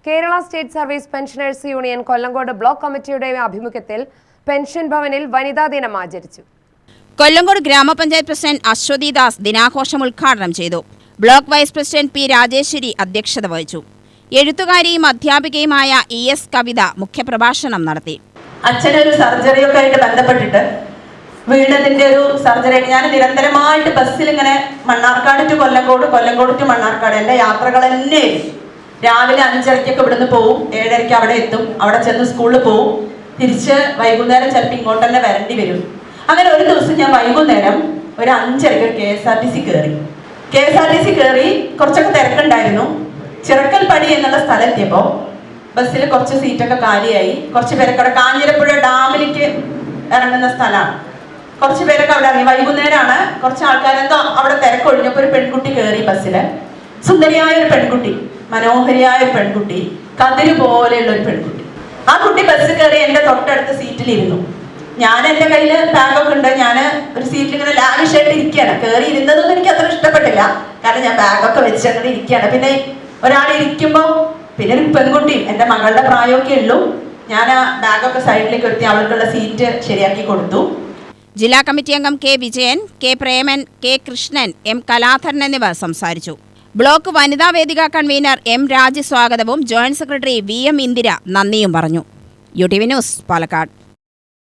Kerala state service pensioners union Kollengode block കമ്മിറ്റിയുടെ ആഭിമുഖ്യത്തിൽ pension ഭവനിൽ വനിതാ ദിനം ആചരിച്ചു. കൊല്ലങ്കോട് ഗ്രാമപഞ്ചായത്ത് പ്രസിഡന്റ് അശ്വതി ദാസ് ദിനാഘോഷം ഉദ്ഘാടനം ചെയ്തു. Block vice president P Rajeswari അധ്യക്ഷത വഹിച്ചു. എഴുത്തുകാരിയും അധ്യാപികയുമായ ES കവിത മുഖ്യപ്രഭാഷണം നടത്തി. അച്ഛനൊരു സർജറിയൊക്കെ ആയിട്ട് ബന്ധപ്പെട്ടിട്ട് വീണതിന്റെ ഒരു സർജറി ഞാൻ നിരന്തരമായിട്ട് ബസ്സിൽ ഇങ്ങനെ മണ്ണാർക്കാട് ടു കൊല്ലങ്കോട്, കൊല്ലങ്കോട് ടു മണ്ണാർക്കാട് എൻ്റെ യാത്രകൾ തന്നെ. രാവിലെ 5:30 ഇവിടുന്ന് പോവും, 7:30 അവിടെ എത്തും, അവിടെ ചെന്ന് സ്കൂളിൽ പോവും, തിരിച്ച് വൈകുന്നേരം ചിലപ്പോൾ ഇങ്ങോട്ട് തന്നെ വരേണ്ടി വരും. അങ്ങനെ ഒരു ദിവസം ഞാൻ വൈകുന്നേരം ഒരു 5:30 KSRTC കയറി. KSRTC കയറി കുറച്ചൊക്കെ തിരക്കുണ്ടായിരുന്നു. ചിറക്കൽപ്പടി എന്നുള്ള സ്ഥലത്തെത്തിയപ്പോൾ ബസ്സിൽ കുറച്ച് സീറ്റൊക്കെ കാലിയായി. കുറച്ച് പേരൊക്കെ അവിടെ കാഞ്ഞിരപ്പുഴ ഡാമിലേക്ക് ഇറങ്ങുന്ന സ്ഥലമാണ്. കുറച്ച് പേരൊക്കെ അവിടെ ഇറങ്ങി. വൈകുന്നേരമാണ്. കുറച്ച് ആൾക്കാരെന്തോ അവിടെ തിരക്കൊഴിഞ്ഞപ്പോൾ ഒരു പെൺകുട്ടി കയറി ബസ്സിൽ. സുന്ദരിയായ ഒരു പെൺകുട്ടി, മനോഹരിയായ ഒരു പെൺകുട്ടി, കതിര് പോലെയുള്ള ഒരു പെൺകുട്ടി. ആ കുട്ടി ബസ് കയറി എൻ്റെ തൊട്ടടുത്ത സീറ്റിലിരുന്നു. ഞാൻ എൻ്റെ കയ്യിൽ ബാഗൊക്കെ ഉണ്ട്. ഞാൻ ഒരു സീറ്റിൽ ഇങ്ങനെ ലാവിഷായിട്ട് ഇരിക്കുകയാണ്. കയറി ഇരുന്നതൊന്നും എനിക്ക് അത്ര ഇഷ്ടപ്പെട്ടില്ല. കാരണം ഞാൻ ബാഗൊക്കെ വെച്ച് അങ്ങനെ ഇരിക്കുകയാണ്. പിന്നെ ഒരാൾ ഇരിക്കുമ്പോൾ പിന്നെ ഒരു പെൺകുട്ടിയും എൻ്റെ മകളുടെ പ്രായമൊക്കെ ഉള്ളൂ. ഞാൻ ആ ബാഗൊക്കെ സൈഡിലേക്ക് എടുത്തി അവൾക്കുള്ള സീറ്റ് ശരിയാക്കി കൊടുത്തു. ജില്ലാ കമ്മിറ്റി അംഗം K Vijayan, K Preman, K Krishnan, M Kaladharan എന്നിവർ സംസാരിച്ചു. ബ്ലോക്ക് വനിതാ വേദിക കൺവീനർ M രാജി സ്വാഗതവും ജോയിന്റ് സെക്രട്ടറി VM ഇന്ദിര നന്ദിയും പറഞ്ഞു. UTV news, Palakkad.